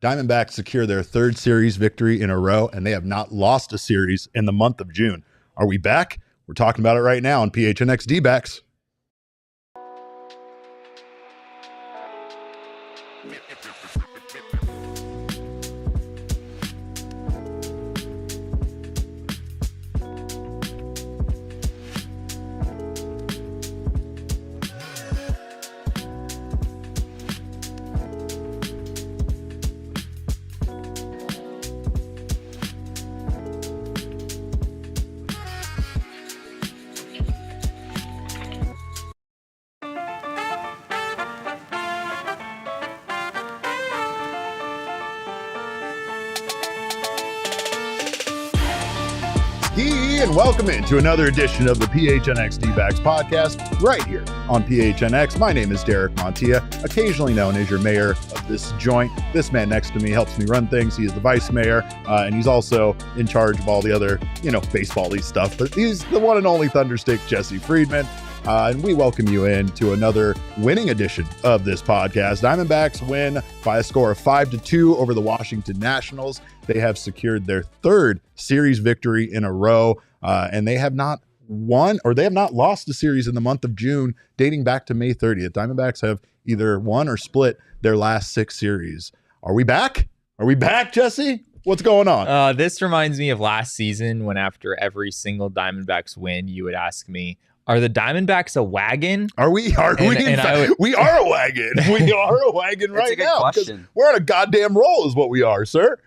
Diamondbacks secure their third series victory in a row, and they have not lost a series in the month of June. Are we back? We're talking about it right now on PHNX D-backs. And welcome into another edition of the PHNX D-backs podcast right here on PHNX. My name is Derek Montilla, occasionally known as your mayor of this joint. This man next to me helps me run things. He is the vice mayor, and he's also in charge of all the other, baseball-y stuff. But he's the one and only Thunderstick, Jesse Friedman. And we welcome you in to another winning edition of this podcast. Diamondbacks win by a score of 5-2 over the Washington Nationals. They have secured their third series victory in a row, and they have not won or they have not lost a series in the month of June dating back to May 30th. Diamondbacks have either won or split their last 6 series. Are we back? Are we back, Jesse? What's going on? This reminds me of last season when after every single Diamondbacks win, you would ask me, are the Diamondbacks a wagon? We are a wagon. We are a wagon right now. Question. We're on a goddamn roll is what we are, sir.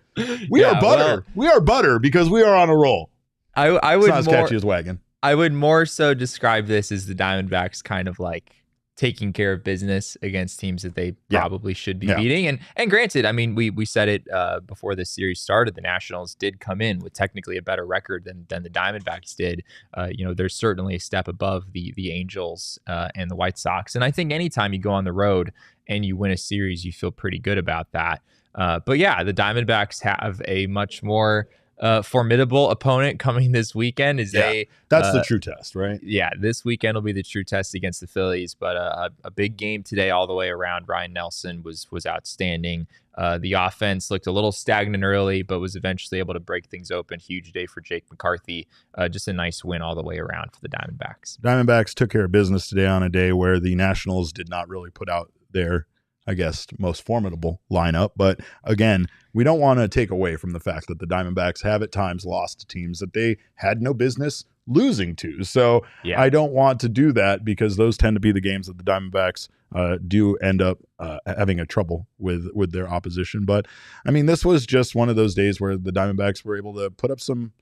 We are butter. We are butter because we are on a roll. I would it's not as catchy as wagon. I would more so describe this as the Diamondbacks kind of like taking care of business against teams that they probably should be beating. And granted, I mean, we said it before this series started, the Nationals did come in with technically a better record than the Diamondbacks did. They're certainly a step above the Angels and the White Sox. And I think anytime you go on the road and you win a series, you feel pretty good about that. But yeah, the Diamondbacks have a much more formidable opponent coming this weekend. That's the true test, right? Yeah, this weekend will be the true test against the Phillies, but a big game today all the way around. Ryne Nelson was outstanding. The offense looked a little stagnant early, but was eventually able to break things open. Huge day for Rake McCarthy. Just a nice win all the way around for the Diamondbacks. Diamondbacks took care of business today on a day where the Nationals did not really put out their, I guess, most formidable lineup. But again, we don't want to take away from the fact that the Diamondbacks have at times lost to teams that they had no business losing to. So I don't want to do that because those tend to be the games that the Diamondbacks do end up having a trouble with their opposition. But I mean, this was just one of those days where the Diamondbacks were able to put up some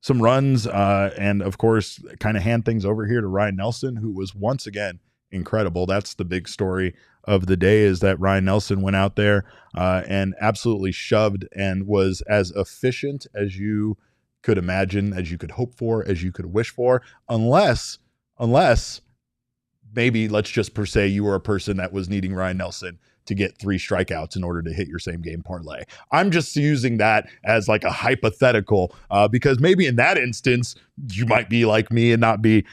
runs and of course kind of hand things over here to Ryne Nelson, who was once again incredible. That's the big story of the day, is that Ryne Nelson went out there and absolutely shoved and was as efficient as you could imagine, as you could hope for, as you could wish for, unless maybe let's just per se you were a person that was needing Ryne Nelson to get 3 strikeouts in order to hit your same game parlay. I'm just using that as like a hypothetical because maybe in that instance you might be like me and not be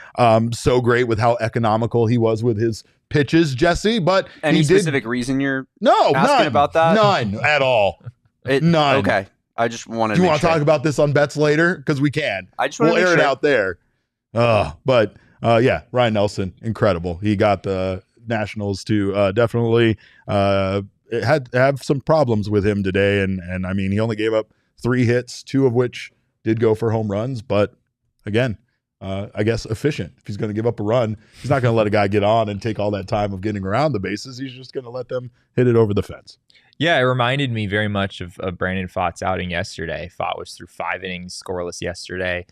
so great with how economical he was with his pitches, Jesse. But any specific reason you're asking none about that? None at all. None. Okay. I just wanted Do you want to talk about this on bets later? Because we can. We'll air it out there. But Ryne Nelson, incredible. He got the Nationals to definitely have some problems with him today. And I mean, he only gave up 3 hits, 2 of which did go for home runs. But again, I guess efficient. If he's going to give up a run, he's not going to let a guy get on and take all that time of getting around the bases. He's just going to let them hit it over the fence. Yeah, it reminded me very much of Brandon Pfaadt's outing yesterday. Pfaadt was through 5 innings, scoreless yesterday.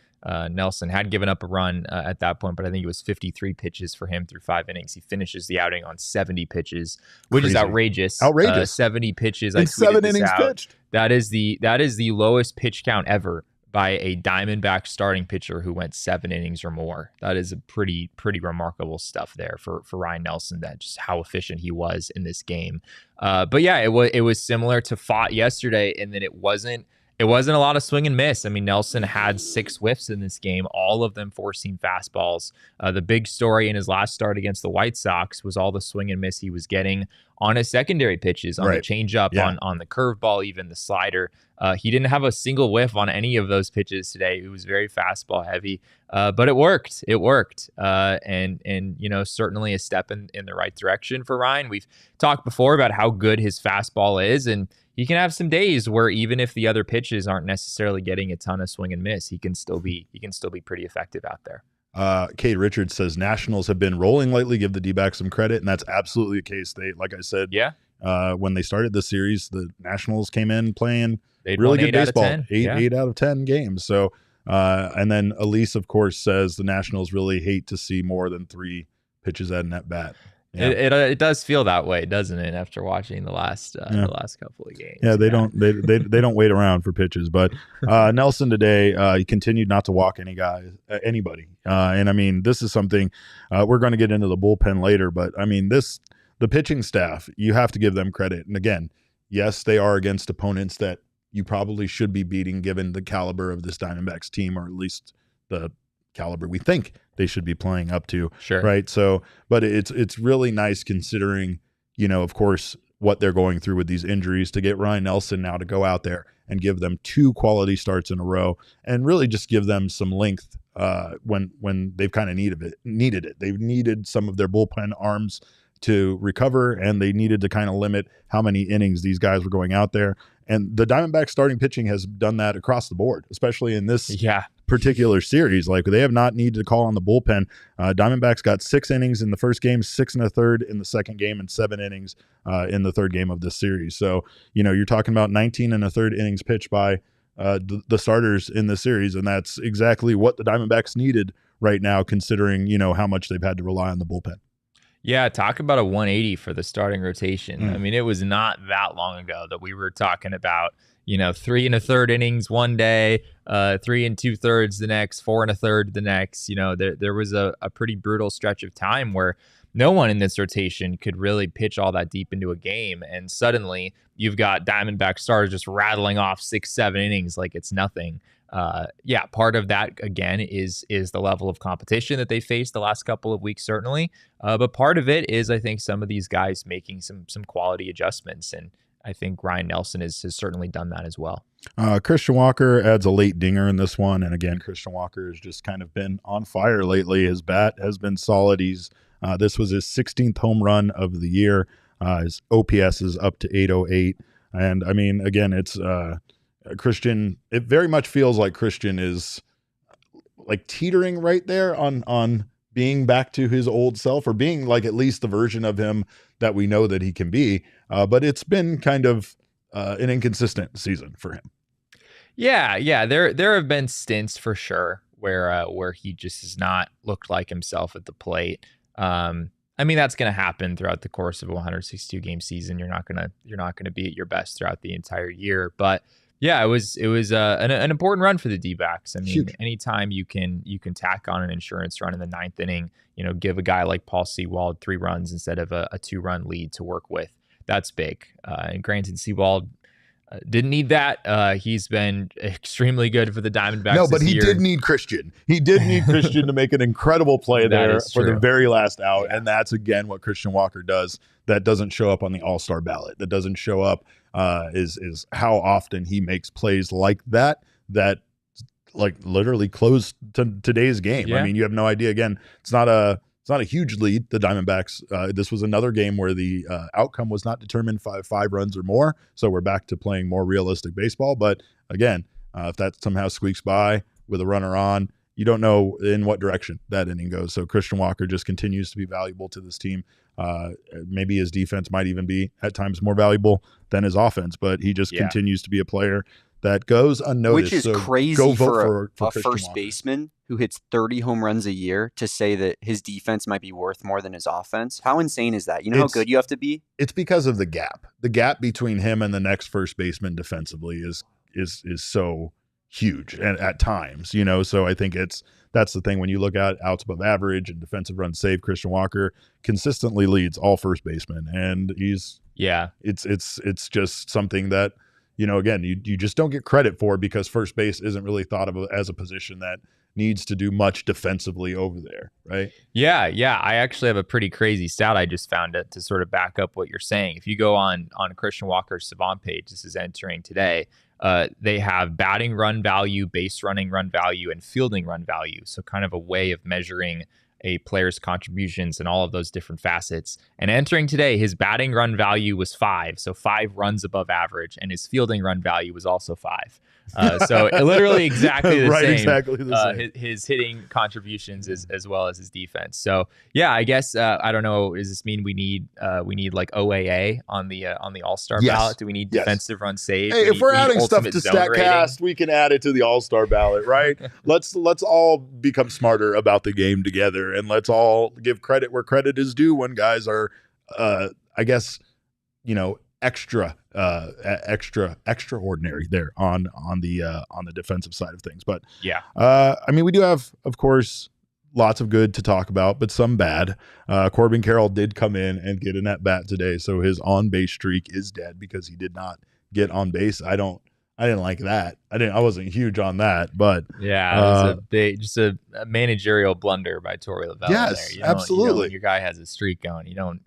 Nelson had given up a run at that point, but I think it was 53 pitches for him through 5 innings. He finishes the outing on 70 pitches, which is outrageous. 70 pitches. In 7 innings pitched. That is the lowest pitch count ever by a Diamondback starting pitcher who went 7 innings or more. That is a pretty remarkable stuff there for Ryne Nelson, that just how efficient he was in this game. But yeah, it was similar to Pfaadt yesterday, and then it wasn't a lot of swing and miss. I mean, Nelson had 6 whiffs in this game, all of them four-seam fastballs. The big story in his last start against the White Sox was all the swing and miss he was getting on his secondary pitches, on the changeup, on the curveball, even the slider. He didn't have a single whiff on any of those pitches today. It was very fastball heavy, but it worked. It worked, and certainly a step in the right direction for Ryne. We've talked before about how good his fastball is, and he can have some days where even if the other pitches aren't necessarily getting a ton of swing and miss, he can still be pretty effective out there. Kate Richards says Nationals have been rolling lately. Give the D-backs some credit, and that's absolutely the case. They, like I said, when they started the series, the Nationals came in playing really good baseball, 8 out of 10 games. So, and then Elise, of course, says the Nationals really hate to see more than 3 pitches at an at bat. Yeah. It does feel that way, doesn't it? After watching the last couple of games, they don't wait around for pitches. But Nelson today, he continued not to walk anybody, and I mean this is something we're going to get into the bullpen later. But I mean the pitching staff, you have to give them credit. And again, yes, they are against opponents that you probably should be beating given the caliber of this Diamondbacks team, or at least the caliber we think they should be playing up to. Sure. Right. So, but it's really nice considering, of course, what they're going through with these injuries, to get Ryne Nelson now to go out there and give them 2 quality starts in a row and really just give them some length when they've kind of needed it. They've needed some of their bullpen arms to recover, and they needed to kind of limit how many innings these guys were going out there. And the Diamondbacks starting pitching has done that across the board, especially in this particular series. Like, they have not needed to call on the bullpen. Diamondbacks got 6 innings in the first game, 6 1/3 in the second game, and 7 innings in the third game of this series. So, you're talking about 19 1/3 innings pitched by the starters in the series, and that's exactly what the Diamondbacks needed right now, considering, how much they've had to rely on the bullpen. Yeah, talk about a 180 for the starting rotation. I mean, it was not that long ago that we were talking about, 3 1/3 innings one day, 3 2/3 the next, 4 1/3 the next. There was a pretty brutal stretch of time where no one in this rotation could really pitch all that deep into a game. And suddenly you've got Diamondback starters just rattling off 6-7 innings like it's nothing. Part of that, again, is the level of competition that they faced the last couple of weeks, certainly. But part of it is, I think, some of these guys making some quality adjustments. And I think Ryne Nelson has certainly done that as well. Christian Walker adds a late dinger in this one. And again, Christian Walker has just kind of been on fire lately. His bat has been solid. This was his 16th home run of the year. His OPS is up to 808. And I mean, again, it's Christian, it very much feels like Christian is like teetering right there on being back to his old self, or being like at least the version of him that we know that he can be. But it's been kind of an inconsistent season for him. Yeah. There have been stints for sure where he just has not looked like himself at the plate. I mean, that's going to happen throughout the course of a 162 game season. You're not gonna be at your best throughout the entire year, but yeah, it was an important run for the D-backs. I mean, huge. Anytime you can tack on an insurance run in the 9th inning, give a guy like Paul Sewald 3 runs instead of a 2-run lead to work with. That's big. And granted, Sewald didn't need that. He's been extremely good for the Diamondbacks. No, but he did need Christian. He did need Christian to make an incredible play there for the very last out. Yeah. And that's, again, what Christian Walker does. That doesn't show up on the All-Star ballot. That doesn't show up is how often he makes plays like that like literally close to today's game. Yeah. I mean, you have no idea. Again, it's not a huge lead, the Diamondbacks. This was another game where the outcome was not determined five runs or more. So we're back to playing more realistic baseball. But again, if that somehow squeaks by with a runner on, you don't know in what direction that inning goes. So Christian Walker just continues to be valuable to this team. Maybe his defense might even be at times more valuable than his offense, but he just continues to be a player that goes unnoticed. Which is crazy for a first baseman who hits 30 home runs a year to say that his defense might be worth more than his offense. How insane is that? You know how good you have to be? It's because of the gap. The gap between him and the next first baseman defensively is so huge, and at times, so I think that's the thing. When you look at outs above average and defensive runs saved, Christian Walker consistently leads all first basemen, and it's just something that, again, you just don't get credit for, because first base isn't really thought of as a position that needs to do much defensively over there, right? Yeah. I actually have a pretty crazy stat I just found to sort of back up what you're saying. If you go on Christian Walker's Savant page, this is entering today, they have batting run value, base running run value, and fielding run value. So kind of a way of measuring a player's contributions and all of those different facets. And entering today, his batting run value was 5, so 5 runs above average, and his fielding run value was also 5. So literally exactly the same. Exactly the same. His hitting contributions as well as his defense. So yeah, I guess I don't know. Does this mean we need like OAA on the All-Star ballot? Do we need defensive run save? Hey, if we're adding stuff to StatCast, we can add it to the All-Star ballot, right? Let's all become smarter about the game together, and let's all give credit where credit is due when guys are, I guess, extraordinary there on the defensive side of things. But yeah, we do have, of course, lots of good to talk about, but some bad. Corbin Carroll did come in and get an at bat today, so his on base streak is dead because he did not get on base. I didn't like that. I wasn't huge on that, but yeah, it was just a managerial blunder by Torey Lovullo. Yes, there. Absolutely. When your guy has a streak going, you don't.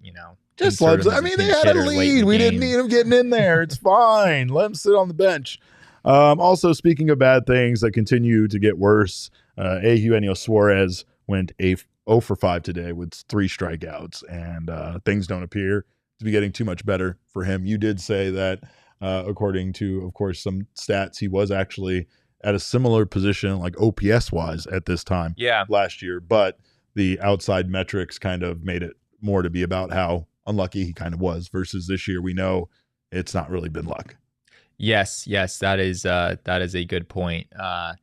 Just let him. They had a lead. We didn't need him getting in there. It's fine. Let him sit on the bench. Also, speaking of bad things that continue to get worse, Eugenio Suarez went 0 for 5 today with 3 strikeouts, and things don't appear to be getting too much better for him. You did say that, according to, of course, some stats, he was actually at a similar position, like OPS-wise, at this time last year, but the outside metrics kind of made it more to be about how unlucky he kind of was, versus this year we know it's not really been luck. Yes, that is a good point. I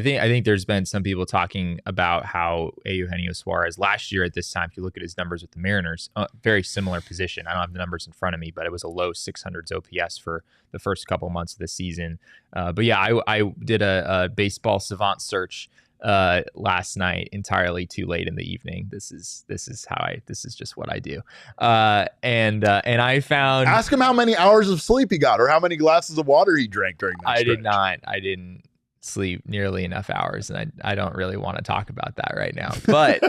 think there's been some people talking about how Eugenio Suarez last year at this time, if you look at his numbers with the Mariners, very similar position. I don't have the numbers in front of me, but it was a low 600s OPS for the first couple months of the season. But yeah, I did a baseball savant search last night, entirely too late in the evening. This is just what I do. And I found, ask him how many hours of sleep he got or how many glasses of water he drank during that stretch. I didn't sleep nearly enough hours, and I don't really want to talk about that right now. But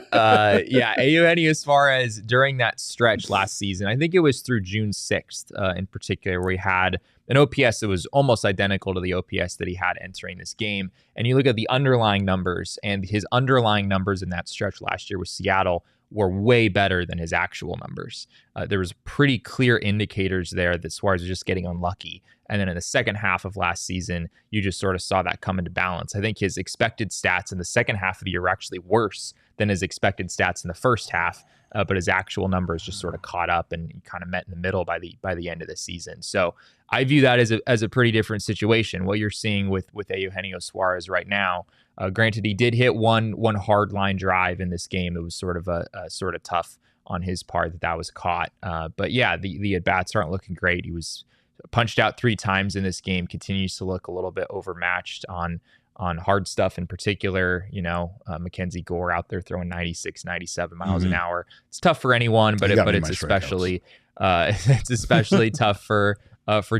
Eugenio Suarez during that stretch last season, I think it was through June 6th in particular, where he had an OPS that was almost identical to the OPS that he had entering this game. And you look at the underlying numbers, and his underlying numbers in that stretch last year with Seattle were way better than his actual numbers. There was pretty clear indicators there that Suarez was just getting unlucky. And then in the second half of last season, you just sort of saw that come into balance. I think his expected stats in the second half of the year were actually worse than his expected stats in the first half, but his actual numbers just sort of caught up and kind of met in the middle by the end of the season. So I view that as a pretty different situation. What you're seeing with Eugenio Suarez right now, granted, he did hit one hard line drive in this game. It was sort of a sort of tough on his part that was caught. But yeah, the at-bats aren't looking great. He was punched out 3 times in this game, continues to look a little bit overmatched on hard stuff in particular. Mackenzie Gore out there throwing 96, 97 miles an hour. It's tough for anyone, but it's especially tough for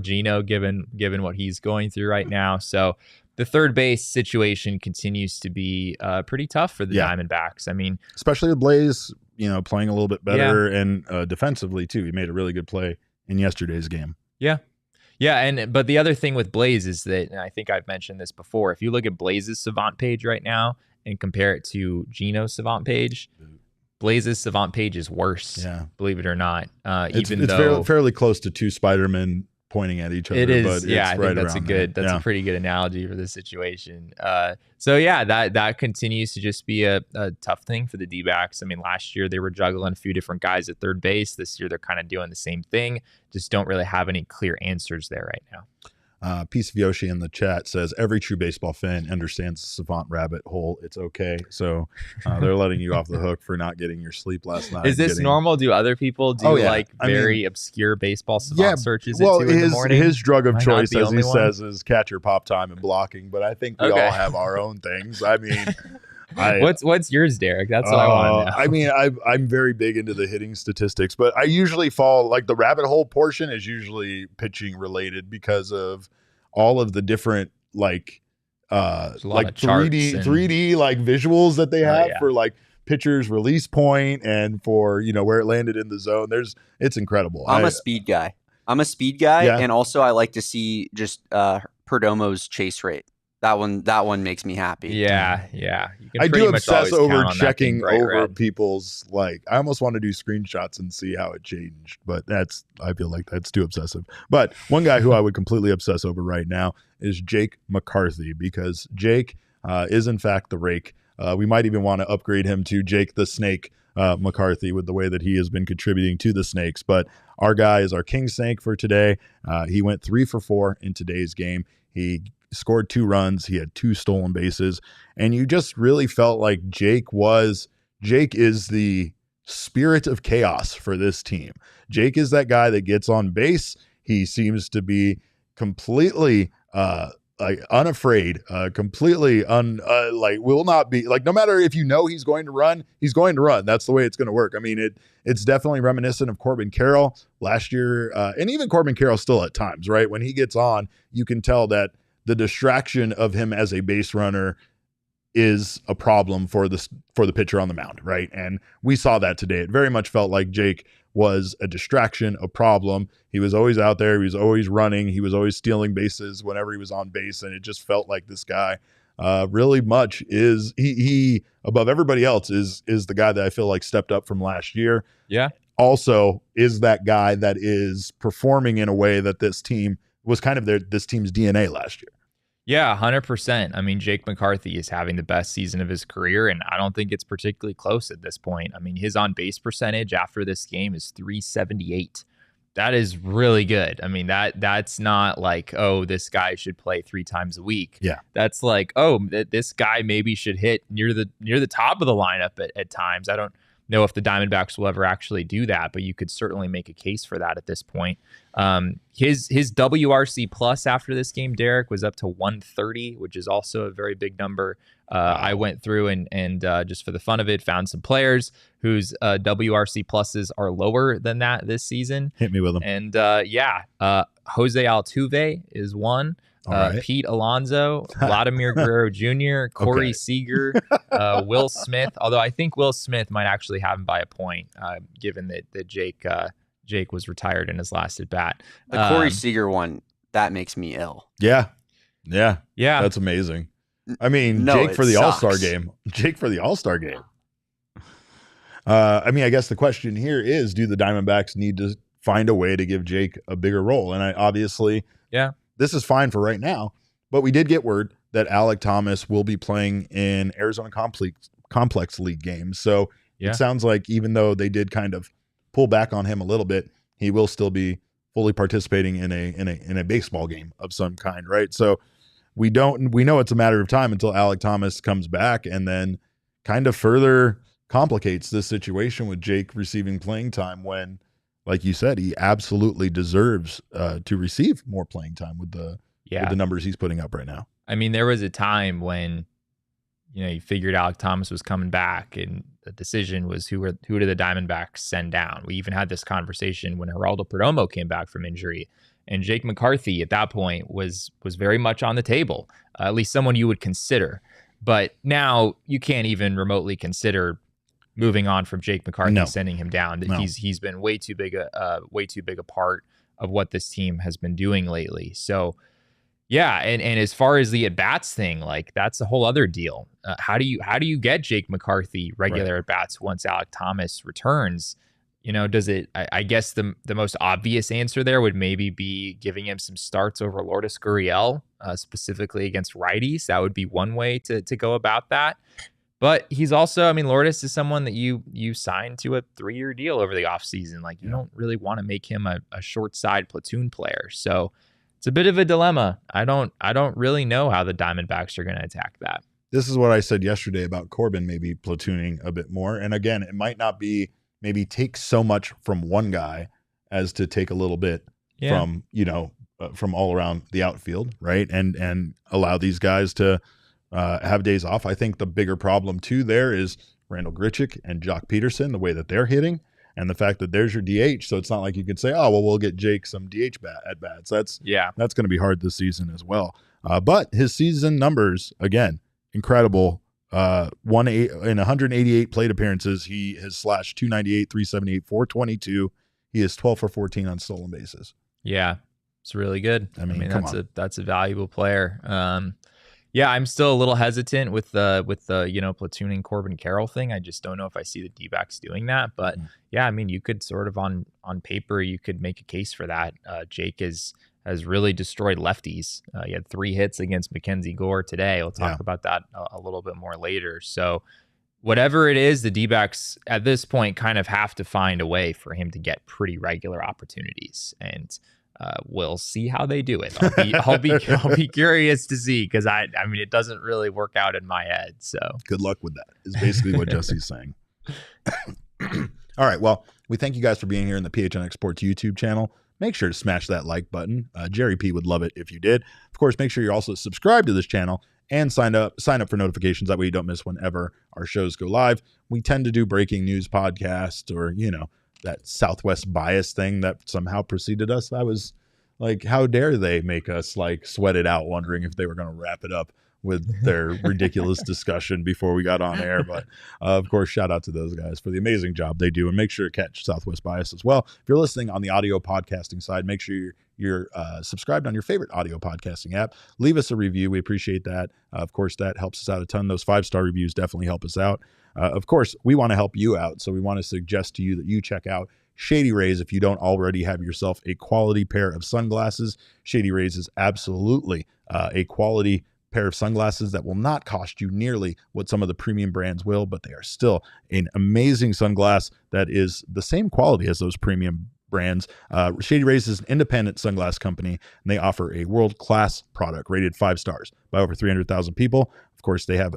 Gino given what he's going through right now. So the third base situation continues to be pretty tough for the Diamondbacks. I mean, especially with Blaze, playing a little bit better and defensively too. He made a really good play in yesterday's game. Yeah, but the other thing with Blaze is that, and I think I've mentioned this before, if you look at Blaze's Savant page right now and compare it to Gino's Savant page, Blaze's Savant page is worse, believe it or not. It's fairly close to 2 Spider-Men pointing at each other. It is, but it's I think that's a pretty good analogy for this situation. That continues to just be a tough thing for the D-backs. I mean, last year they were juggling a few different guys at third base. This year they're kind of doing the same thing, just don't really have any clear answers there right now. Piece of Yoshi in the chat says every true baseball fan understands the savant rabbit hole. It's okay. So they're letting you off the hook for not getting your sleep last night. Is this normal? Do other people do very obscure baseball savant searches at 2 in the morning? His drug of choice, as he says, is catcher, pop time, and blocking. But I think we all have our own things. I mean, what's yours, Derek? That's what I want to know. I mean, I'm very big into the hitting statistics, but I usually fall, like, the rabbit hole portion is usually pitching related because of all of the different, like, like 3D like visuals that they have for like pitcher's release point and for, you know, where it landed in the zone. It's incredible. I'm a speed guy, and also I like to see just Perdomo's chase rate. That one makes me happy. Yeah. I do obsess over checking over people's, like, I almost want to do screenshots and see how it changed, but I feel like that's too obsessive. But one guy who I would completely obsess over right now is Rake McCarthy, because Jake is in fact the Rake. We might even want to upgrade him to Jake the Snake McCarthy with the way that he has been contributing to the Snakes. But our guy is our King Snake for today. He went 3 for 4 in today's game. He scored 2 runs. He had 2 stolen bases. And you just really felt like Jake is the spirit of chaos for this team. Jake is that guy that gets on base. He seems to be completely like unafraid, completely will not be like, no matter if you know he's going to run, he's going to run. That's the way it's going to work. I mean, it's definitely reminiscent of Corbin Carroll last year, and even Corbin Carroll still at times, right? When he gets on, you can tell that the distraction of him as a base runner is a problem for the pitcher on the mound, right? And we saw that today. It very much felt like Jake was a distraction, a problem. He was always out there. He was always running. He was always stealing bases whenever he was on base. And it just felt like this guy really much is, he above everybody else is the guy that I feel like stepped up from last year. Yeah. Also is that guy that is performing in a way that this team was kind of this team's DNA last year. Yeah, 100%. I mean, Rake McCarthy is having the best season of his career, and I don't think it's particularly close at this point. I mean, his on-base percentage after this game is .378. That is really good. I mean, that's not like, oh, this guy should play 3 times a week. Yeah. That's like, oh, this guy maybe should hit near the top of the lineup at times. I don't know if the Diamondbacks will ever actually do that, but you could certainly make a case for that at this point. His WRC plus after this game, Derek, was up to 130, which is also a very big number. I went through and just for the fun of it, found some players whose WRC pluses are lower than that this season. Hit me with them. And Jose Altuve is one. Right. Pete Alonso, Vladimir Guerrero Jr., Corey Seager, Will Smith. Although I think Will Smith might actually have him by a point, given that Jake was retired in his last at bat. The Corey Seager one, that makes me ill. Yeah. That's amazing. I mean, Jake for the All-Star game. I mean, I guess the question here is, do the Diamondbacks need to find a way to give Jake a bigger role? And this is fine for right now, but we did get word that Alek Thomas will be playing in Arizona Complex League games. So it sounds like even though they did kind of pull back on him a little bit, he will still be fully participating in a baseball game of some kind, right? So we know it's a matter of time until Alek Thomas comes back, and then kind of further complicates this situation with Jake receiving playing time when, like you said, he absolutely deserves to receive more playing time with the numbers he's putting up right now. I mean, there was a time when, you figured Alek Thomas was coming back, and the decision was who do the Diamondbacks send down. We even had this conversation when Geraldo Perdomo came back from injury, and Rake McCarthy at that point was very much on the table, at least someone you would consider. But now you can't even remotely consider moving on from Rake McCarthy, sending him down. No. He's been way too big a part of what this team has been doing lately. So yeah, and as far as the at bats thing, like that's a whole other deal. How do you get Rake McCarthy regular at bats once Alek Thomas returns? Does it? I guess the most obvious answer there would maybe be giving him some starts over Lourdes Gurriel, specifically against righties. That would be one way to go about that. But he's also, I mean, Lourdes is someone that you signed to a 3-year deal over the offseason. Like, you don't really want to make him a short side platoon player. So it's a bit of a dilemma. I don't really know how the Diamondbacks are going to attack that. This is what I said yesterday about Corbin maybe platooning a bit more. And again, it might not be maybe take so much from one guy as to take a little bit from, from all around the outfield, right? And allow these guys to have days off. I think the bigger problem too there is Randall Grichuk and Jock Peterson, the way that they're hitting, and the fact that there's your DH. So it's not like you could say, oh, well, we'll get Jake some DH at bats. That's going to be hard this season as well. But his season numbers, again, incredible. In 188 plate appearances, he has slashed 298, 378, 422. He is 12 for 14 on stolen bases. Yeah, it's really good. I mean that's a valuable player. Yeah, I'm still a little hesitant with the platooning Corbin Carroll thing. I just don't know if I see the D-backs doing that. But yeah, I mean, you could sort of on paper, you could make a case for that. Jake has really destroyed lefties. He had 3 hits against Mackenzie Gore today. We'll talk about that a little bit more later. So whatever it is, the D-backs at this point kind of have to find a way for him to get pretty regular opportunities, and we'll see how they do it. I'll be curious to see, because I mean, it doesn't really work out in my head. So good luck with that is basically what Jesse's saying. All right. Well, we thank you guys for being here in the PHNX Sports YouTube channel. Make sure to smash that like button. Jerry P would love it if you did. Of course, make sure you're also subscribed to this channel and sign up for notifications. That way you don't miss whenever our shows go live. We tend to do breaking news podcasts, or, that Southwest bias thing that somehow preceded us. I was like, how dare they make us like sweat it out, wondering if they were going to wrap it up with their ridiculous discussion before we got on air. But of course, shout out to those guys for the amazing job they do, and make sure to catch Southwest Bias as well. If you're listening on the audio podcasting side, make sure you're subscribed on your favorite audio podcasting app. Leave us a review. We appreciate that. Of course, that helps us out a ton. Those 5-star reviews definitely help us out. Of course, we want to help you out, so we want to suggest to you that you check out Shady Rays if you don't already have yourself a quality pair of sunglasses. Shady Rays is absolutely a quality pair of sunglasses that will not cost you nearly what some of the premium brands will, but they are still an amazing sunglass that is the same quality as those premium brands. Shady Rays is an independent sunglass company, and they offer a world-class product rated 5 stars by over 300,000 people. Of course, they have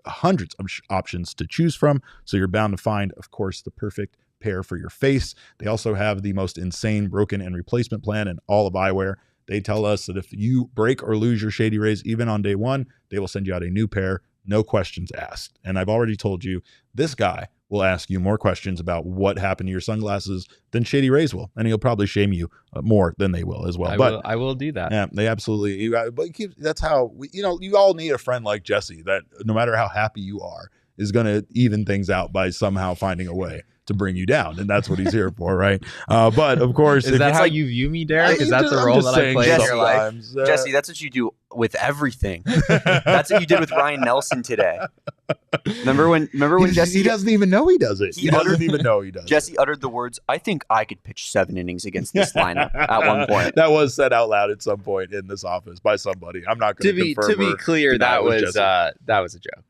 hundreds of options to choose from, so you're bound to find, of course, the perfect pair for your face. They also have the most insane broken and replacement plan in all of eyewear. They tell us that if you break or lose your Shady Rays, even on day 1, they will send you out a new pair, no questions asked. And I've already told you, this guy will ask you more questions about what happened to your sunglasses than Shady Rays will, and he'll probably shame you more than they will as well. I will do that. Yeah, they absolutely. That's how you all need a friend like Jesse that no matter how happy you are is going to even things out by somehow finding a way to bring you down, and that's what he's here for, right? But of course, is that how you view me, Derek? Is that the role that I play in your life? Jesse, that's what you do with everything. That's what you did with Ryne Nelson today. Remember when Jesse? He doesn't even know he does it. He doesn't even know he does. Jesse uttered the words, "I think I could pitch 7 innings against this lineup" at one point. That was said out loud at some point in this office by somebody. I'm not going to confirm. To be clear, that was a joke.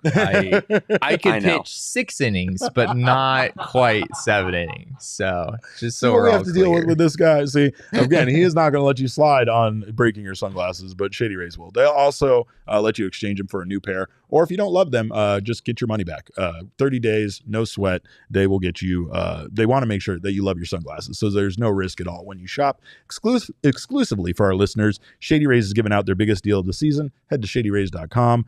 I could pitch 6 innings, but not quite 7 innings. So just so we're all have to deal with this guy. See, again, he is not going to let you slide on breaking your sunglasses, but Shady Rays will. They'll also let you exchange them for a new pair, or if you don't love them, just get your money back. 30 days, no sweat. They will get you. They want to make sure that you love your sunglasses, so there's no risk at all when you shop exclusively for our listeners. Shady Rays is giving out their biggest deal of the season. Head to shadyrays.com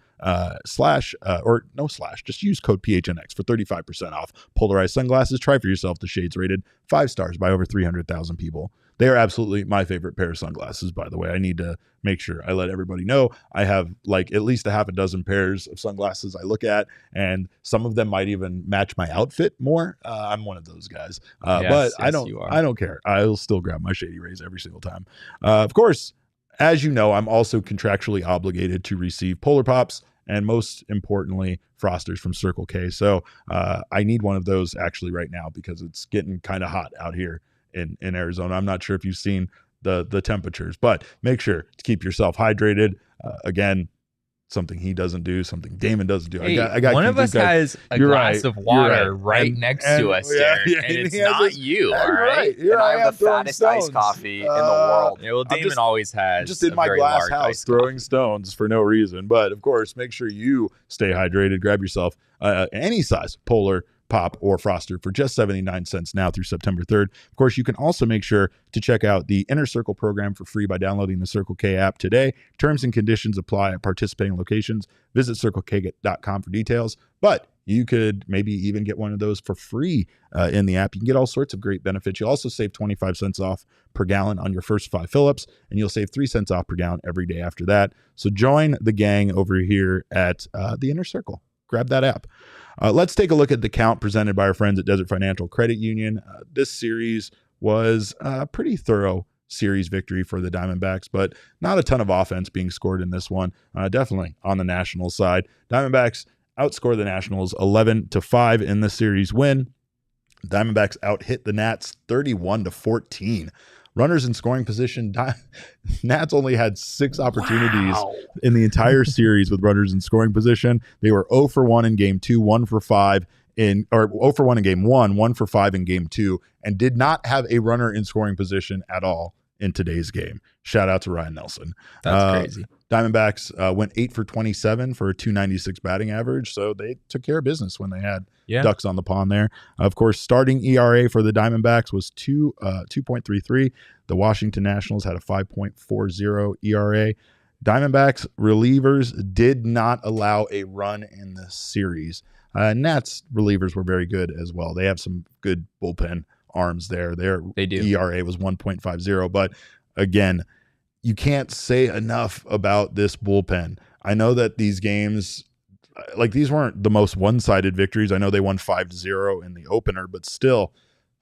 just use code PHNX for 35% off polarized sunglasses. Try for yourself the shades rated 5 stars by over 300,000 people. They are absolutely my favorite pair of sunglasses, by the way. I need to make sure I let everybody know I have like at least a half a dozen pairs of sunglasses I look at, and some of them might even match my outfit more. I'm one of those guys, but I don't care. I'll still grab my Shady Rays every single time. Of course, as you know, I'm also contractually obligated to receive Polar Pops, and most importantly, Frosters from Circle K. So I need one of those actually right now because it's getting kind of hot out here in Arizona. I'm not sure if you've seen the temperatures, but make sure to keep yourself hydrated. Again, something he doesn't do, something Damon doesn't do. Hey, I got one of us has a glass of water right next to us, Derek, and it's not you, all right? And I have the fattest iced coffee in the world. Yeah, well, Damon always has. Just in my glass house throwing stones for no reason. But of course, make sure you stay hydrated. Grab yourself any size Polar Pop or Froster for just 79 cents now through September 3rd. Of course, you can also make sure to check out the Inner Circle program for free by downloading the Circle K app today. Terms and conditions apply at participating locations. Visit CircleK.com for details. But you could maybe even get one of those for free in the app. You can get all sorts of great benefits. You'll also save 25 cents off per gallon on your first 5 fill-ups, and you'll save 3 cents off per gallon every day after that. So join the gang over here at the Inner Circle. Grab that app. Let's take a look at the count presented by our friends at Desert Financial Credit Union. This series was a pretty thorough series victory for the Diamondbacks, but not a ton of offense being scored in this one. Definitely on the Nationals side. Diamondbacks outscore the Nationals 11-5 in the series win. Diamondbacks out-hit the Nats 31-14. Runners in scoring position, Nats only had 6 opportunities in the entire series with runners in scoring position. They were 0 for 1 in game 2, 1 for 5 0 for 1 in game 1, 1 for 5 in game 2, and did not have a runner in scoring position at all in today's game. Shout out to Ryne Nelson. That's crazy. Diamondbacks went 8 for 27 for a 296 batting average, so they took care of business when they had ducks on the pond there. Of course, starting ERA for the Diamondbacks was 2.33. The Washington Nationals had a 5.40 ERA. Diamondbacks relievers did not allow a run in the series. Nats relievers were very good as well. They have some good bullpen arms there. They do. ERA was 1.50, but again, you can't say enough about this bullpen. I know that these games, like, these weren't the most one-sided victories. I know they won 5-0 in the opener, but still,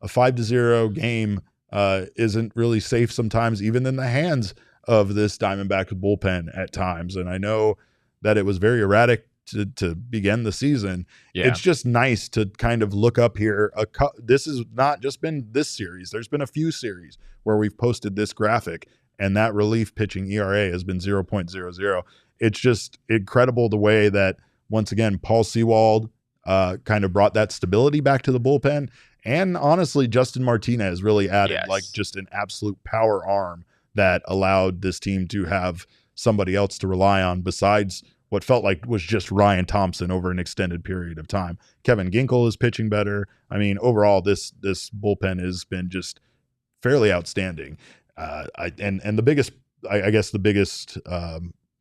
a 5-0 game isn't really safe sometimes, even in the hands of this Diamondbacks bullpen at times. And I know that it was very erratic to begin the season. Yeah. It's just nice to kind of look up here. This has not just been this series. There's been a few series where we've posted this graphic, and that relief pitching ERA has been 0.00. It's just incredible the way that, once again, Paul Sewald kind of brought that stability back to the bullpen. And honestly, Justin Martinez really added like just an absolute power arm that allowed this team to have somebody else to rely on besides what felt like was just Ryan Thompson over an extended period of time. Kevin Ginkel is pitching better. I mean, overall, this bullpen has been just fairly outstanding. And the biggest, I guess the biggest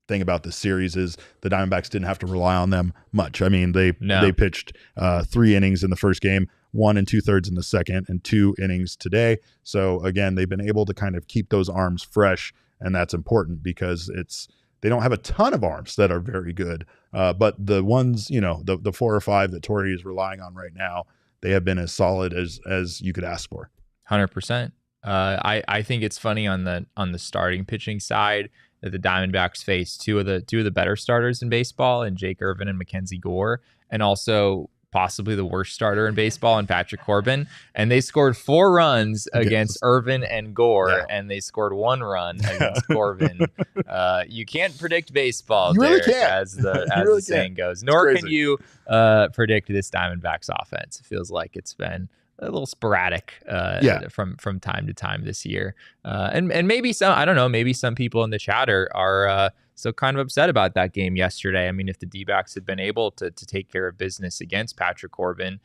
thing about this series is the Diamondbacks didn't have to rely on them much. I mean, they pitched 3 innings in the first game, 1 2/3 in the second, and 2 innings today. So again, they've been able to kind of keep those arms fresh, and that's important because they don't have a ton of arms that are very good. But the ones, the 4 or 5 that Torrey is relying on right now, they have been as solid as you could ask for. 100%. I think it's funny on the starting pitching side that the Diamondbacks face two of the better starters in baseball, and Jake Irvin and Mackenzie Gore, and also possibly the worst starter in baseball in Patrick Corbin. And they scored 4 runs against Irvin and Gore, and they scored 1 run against Corbin. You can't predict baseball, you Derek, really can't. as the saying goes. Nor can you predict this Diamondbacks offense. It feels like it's been a little sporadic from time to time this year. And maybe maybe some people in the chat are still kind of upset about that game yesterday. I mean, if the D-backs had been able to take care of business against Patrick Corbin,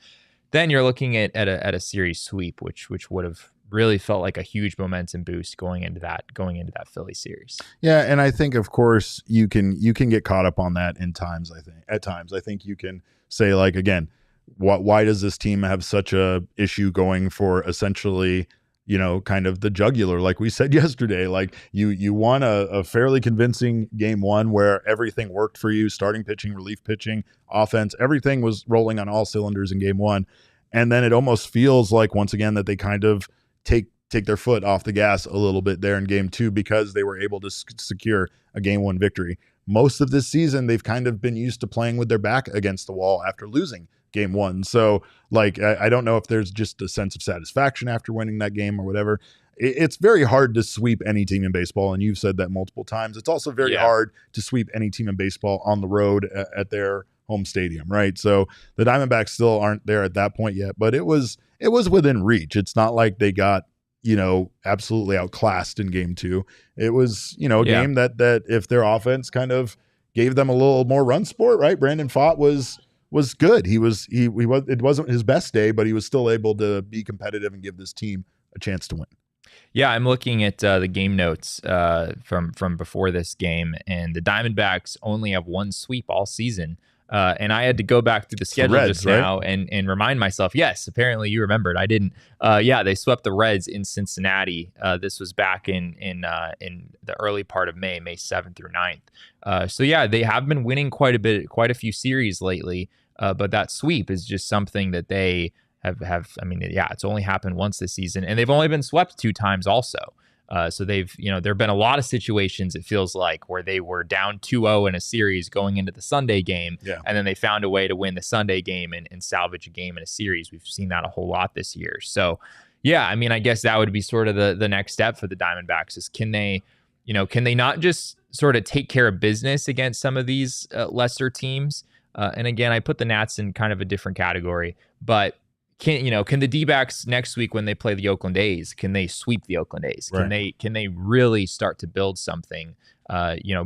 then you're looking at a series sweep, which would have really felt like a huge momentum boost going into that Philly series. Yeah, and I think, of course, you can get caught up on that at times. I think you can say, like, again, why does this team have such a issue going for essentially, kind of the jugular, like we said yesterday? Like, you won a fairly convincing game 1 where everything worked for you, starting pitching, relief pitching, offense, everything was rolling on all cylinders in game 1. And then it almost feels like, once again, that they kind of take their foot off the gas a little bit there in game 2 because they were able to secure a game 1 victory. Most of this season, they've kind of been used to playing with their back against the wall after losing game 1. So, like, I don't know if there's just a sense of satisfaction after winning that game or whatever. It's very hard to sweep any team in baseball, and you've said that multiple times. It's also very hard to sweep any team in baseball on the road at their home stadium, right? So the Diamondbacks still aren't there at that point yet, but it was within reach. It's not like they got, absolutely outclassed in game 2. It was, a game that if their offense kind of gave them a little more run support, right? Brandon Pfaadt was good. He it wasn't his best day, but he was still able to be competitive and give this team a chance to win. Yeah, I'm looking at the game notes from before this game, and the Diamondbacks only have 1 sweep all season And I had to go back through the schedule Reds, just now and remind myself, yes, apparently you remembered. I didn't. They swept the Reds in Cincinnati. This was back in the early part of May 7th through 9th. So they have been winning quite a few series lately. But that sweep is just something that they have. I mean, it's only happened once this season, and they've only been swept 2 times also. So they've, there have been a lot of situations, it feels like, where they were down 2-0 in a series going into the Sunday game, and then they found a way to win the Sunday game and salvage a game in a series. We've seen that a whole lot this year. So, I mean, I guess that would be sort of the next step for the Diamondbacks is can they not just sort of take care of business against some of these lesser teams? And again, I put the Nats in kind of a different category, but can the D-backs next week when they play the Oakland A's, can they sweep the Oakland A's? Can they really start to build something,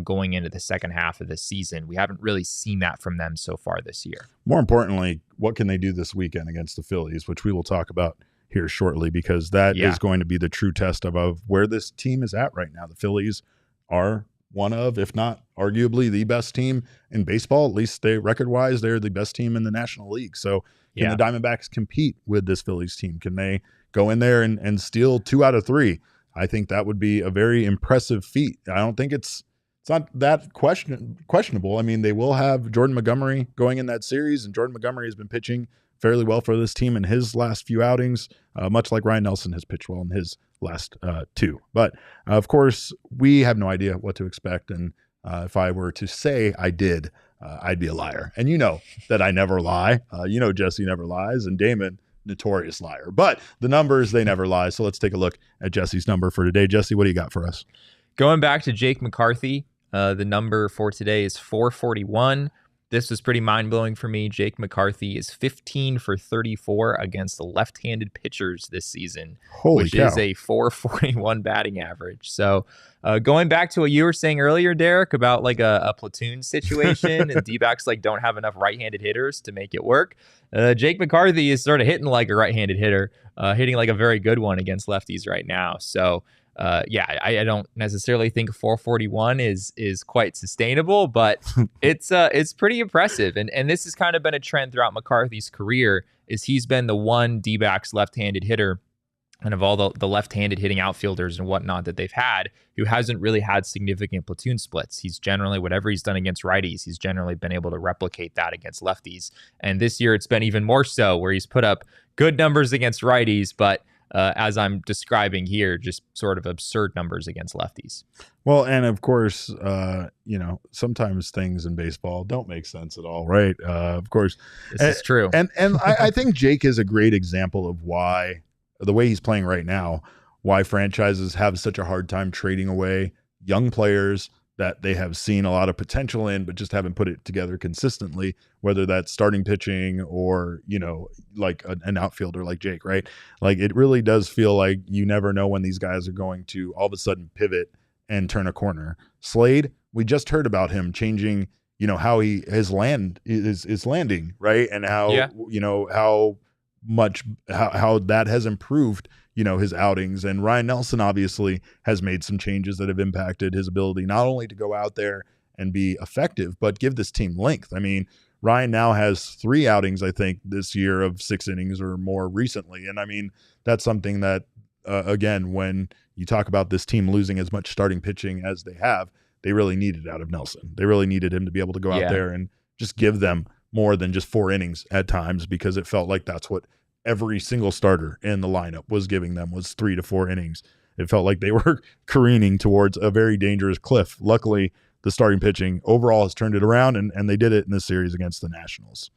going into the second half of the season? We haven't really seen that from them so far this year. More importantly, what can they do this weekend against the Phillies, which we will talk about here shortly, because that is going to be the true test of where this team is at right now. The Phillies are one of, if not arguably the best team in baseball, at least record-wise, they're the best team in the National League. So can the Diamondbacks compete with this Phillies team? Can they go in there and steal 2 out of 3? I think that would be a very impressive feat. I don't think it's not that questionable. I mean, they will have Jordan Montgomery going in that series, and Jordan Montgomery has been pitching fairly well for this team in his last few outings, much like Ryne Nelson has pitched well in his last 2. But, of course, we have no idea what to expect, and if I were to say I did, I'd be a liar. And you know that I never lie. Jesse never lies, and Damon, notorious liar. But the numbers, they never lie. So let's take a look at Jesse's number for today. Jesse, what do you got for us? Going back to Rake McCarthy, the number for today is 441. This was pretty mind-blowing for me. Rake McCarthy is 15 for 34 against the left-handed pitchers this season, which is a 441 batting average. So going back to what you were saying earlier, Derek, about like a platoon situation and D-backs don't have enough right-handed hitters to make it work. Rake McCarthy is sort of hitting like a right-handed hitter, hitting like a very good one against lefties right now. So I don't necessarily think 441 is quite sustainable, but it's pretty impressive. And this has kind of been a trend throughout McCarthy's career, is he's been the one D-backs left-handed hitter, and of all the left-handed hitting outfielders and whatnot that they've had, who hasn't really had significant platoon splits. He's generally, whatever he's done against righties, he's generally been able to replicate that against lefties. And this year it's been even more so, where he's put up good numbers against righties, but as I'm describing here, just sort of absurd numbers against lefties. Well, and of course, sometimes things in baseball don't make sense at all, right? Of course. This is true. And I think Rake is a great example of why, the way he's playing right now, why franchises have such a hard time trading away young players that they have seen a lot of potential in, but just haven't put it together consistently, whether that's starting pitching or, like an outfielder like Rake, right? Like, it really does feel like you never know when these guys are going to all of a sudden pivot and turn a corner. Slade, we just heard about him changing, how his landing, right? And how, how that has improved, his outings. And Ryne Nelson obviously has made some changes that have impacted his ability not only to go out there and be effective, but give this team length. I mean, Ryne now has 3 outings, I think, this year of 6 innings or more recently. And I mean, that's something that, again, when you talk about this team losing as much starting pitching as they have, they really needed out of Nelson. They really needed him to be able to go out there and just give them more than just 4 innings at times, because it felt like that's what every single starter in the lineup was giving them, was 3 to 4 innings. It felt like they were careening towards a very dangerous cliff. Luckily, the starting pitching overall has turned it around, and they did it in this series against the Nationals.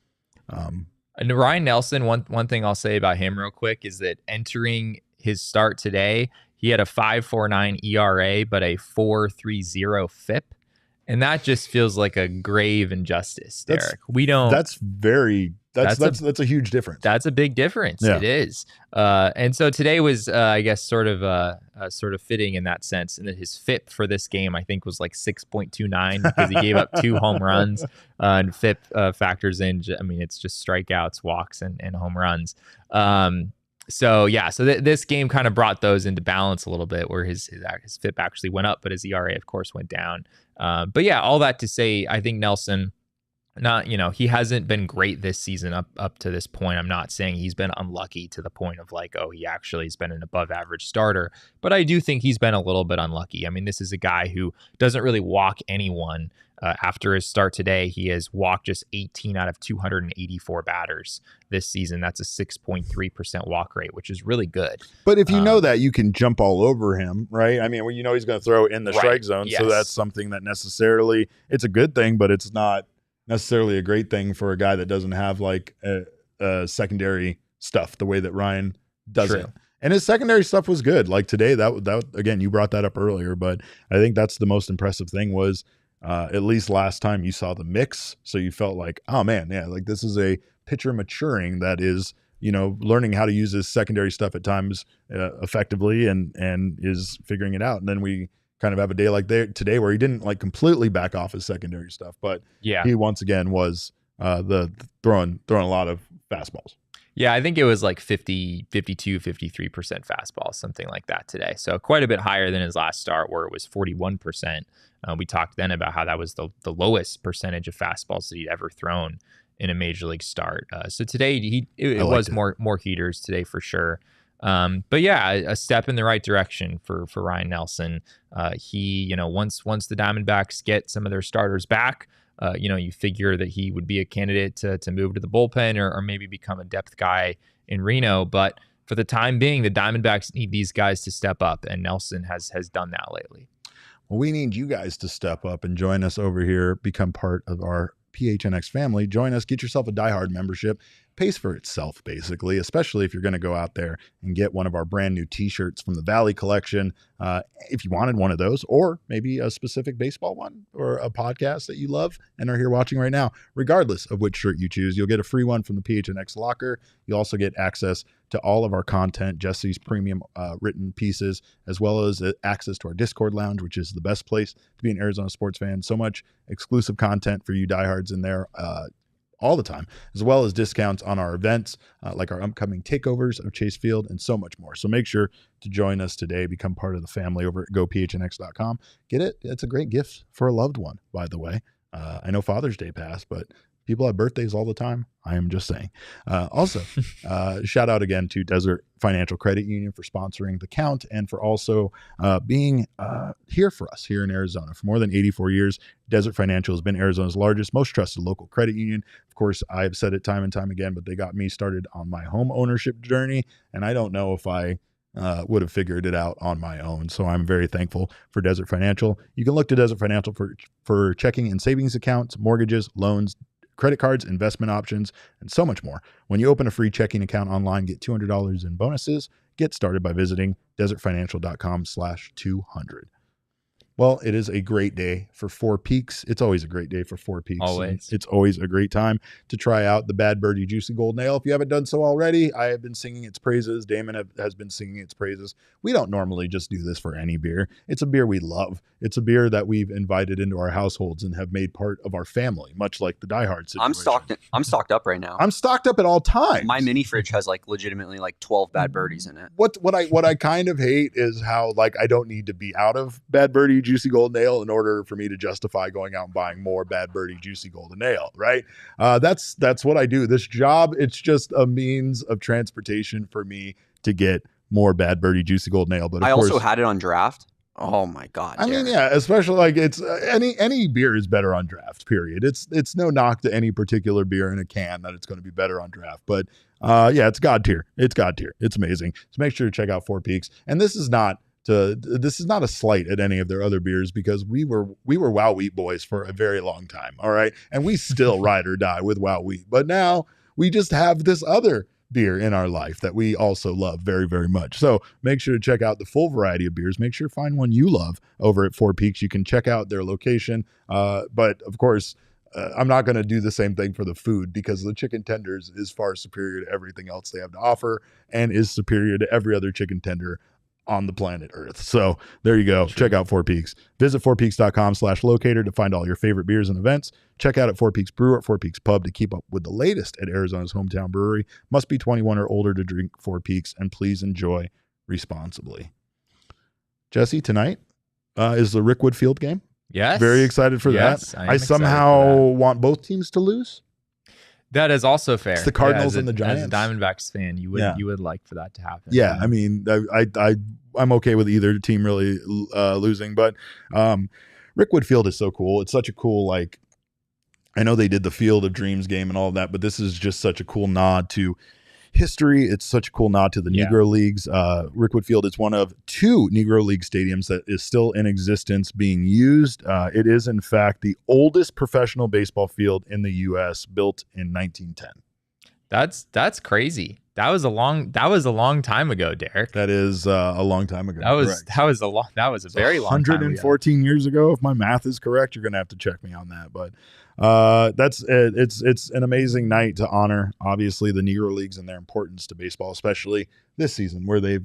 And Ryne Nelson, one thing I'll say about him real quick is that entering his start today, he had a 5.49 ERA, but a 4.30 FIP. And that just feels like a grave injustice, Derek. That's a huge difference. That's a big difference. Yeah. It is. And so today was, I guess, sort of fitting in that sense. And that his FIP for this game, I think, was like 6.29 because he gave up 2 home runs. And FIP factors in, I mean, it's just strikeouts, walks, and home runs. So this game kind of brought those into balance a little bit, where his FIP actually went up, but his ERA, of course, went down. But all that to say, I think Nelson, not, he hasn't been great this season up to this point. I'm not saying he's been unlucky to the point of like, oh, he actually has been an above average starter, but I do think he's been a little bit unlucky. I mean, this is a guy who doesn't really walk anyone. After his start today, he has walked just 18 out of 284 batters this season. That's a 6.3% walk rate, which is really good. But if you know that, you can jump all over him, right? I mean, he's going to throw in the strike zone, yes. So that's something that necessarily, it's a good thing, but it's not necessarily a great thing for a guy that doesn't have like a secondary stuff the way that Ryne does it. And his secondary stuff was good. Like today, that again, you brought that up earlier, but I think that's the most impressive thing was at least last time you saw the mix. So you felt like, oh man, yeah, like this is a pitcher maturing that is, learning how to use his secondary stuff at times effectively and is figuring it out. And then we kind of have a day like today where he didn't like completely back off his secondary stuff, but he once again was the throwing a lot of fastballs. Yeah, I think it was like 52, 53% fastball, something like that today. So quite a bit higher than his last start where it was 41%. We talked then about how that was the lowest percentage of fastballs that he'd ever thrown in a major league start. So today it was more heaters today for sure. But yeah, a step in the right direction for Ryne Nelson. He, once the Diamondbacks get some of their starters back, you figure that he would be a candidate to move to the bullpen or maybe become a depth guy in Reno. But for the time being, the Diamondbacks need these guys to step up, and Nelson has done that lately. Well, we need you guys to step up and join us over here, become part of our PHNX family. Join us, get yourself a diehard membership. Pays for itself, basically, especially if you're going to go out there and get one of our brand new t-shirts from the Valley collection. If you wanted one of those, or maybe a specific baseball one or a podcast that you love and are here watching right now, regardless of which shirt you choose, you'll get a free one from the PHNX locker. You'll also get access to all of our content, Jesse's premium written pieces, as well as access to our Discord lounge, which is the best place to be an Arizona sports fan. So much exclusive content for you diehards in there all the time, as well as discounts on our events, like our upcoming takeovers of Chase Field and so much more. So make sure to join us today, become part of the family over at gophnx.com. Get it. It's a great gift for a loved one, by the way. I know Father's Day passed, but people have birthdays all the time. I am just saying. Also, shout out again to Desert Financial Credit Union for sponsoring The Count and for also being here for us here in Arizona. For more than 84 years, Desert Financial has been Arizona's largest, most trusted local credit union. Of course, I've said it time and time again, but they got me started on my home ownership journey, and I don't know if I would have figured it out on my own. So I'm very thankful for Desert Financial. You can look to Desert Financial for checking and savings accounts, mortgages, loans, credit cards, investment options, and so much more. When you open a free checking account online, get $200 in bonuses. Get started by visiting desertfinancial.com/200. Well, it is a great day for Four Peaks. It's always a great day for Four Peaks. Always. It's always a great time to try out the Bad Birdie Juicy Golden Ale. If you haven't done so already, I have been singing its praises. Damon has been singing its praises. We don't normally just do this for any beer. It's a beer we love. It's a beer that we've invited into our households and have made part of our family, much like the Die Hard situation. I'm stocked up right now. I'm stocked up at all times. My mini fridge has like legitimately like 12 Bad Birdies in it. What I kind of hate is how like I don't need to be out of Bad Birdie Juicy Golden Ale in order for me to justify going out and buying more Bad Birdie Juicy Golden Ale, right? That's what I do. This job, it's just a means of transportation for me to get more Bad Birdie Juicy Golden Ale. But I also had it on draft. Oh my God. I mean, yeah, especially like it's any beer is better on draft, period. It's no knock to any particular beer in a can that it's going to be better on draft. But yeah, it's God tier. It's God tier. It's amazing. So make sure to check out Four Peaks. And this is not a slight at any of their other beers because we were Wow Wheat boys for a very long time. All right. And we still ride or die with Wow Wheat. But now we just have this other beer in our life that we also love very, very much. So make sure to check out the full variety of beers. Make sure to find one you love over at Four Peaks. You can check out their location. But of course, I'm not going to do the same thing for the food because the chicken tenders is far superior to everything else they have to offer and is superior to every other chicken tender on the planet Earth. So there you go. Check out Four Peaks. Visit fourpeaks.com/locator to find all your favorite beers and events. Check out at Four Peaks Brew or Four Peaks Pub to keep up with the latest at Arizona's hometown brewery. Must be 21 or older to drink Four Peaks, and please enjoy responsibly. Jesse, tonight is the Rickwood Field game. Yes. Very excited for that. I somehow want both teams to lose. That is also fair. It's the Cardinals and the Giants. As a Diamondbacks fan, you would like for that to happen. Yeah, I mean, I'm okay with either team really losing, but Rick Woodfield is so cool. It's such a cool, like, I know they did the Field of Dreams game and all of that, but this is just such a cool nod to history. It's such a cool nod to the Negro Leagues. Rick Woodfield is one of 2 Negro League stadiums that is still in existence being used. It is, in fact, the oldest professional baseball field in the U.S., built in 1910. That's crazy. That was a long time ago, Derek. That is a long time ago. That was a very long time ago. 114 years ago, if my math is correct. You're going to have to check me on that, but it's an amazing night to honor, obviously, the Negro Leagues and their importance to baseball, especially this season, where they've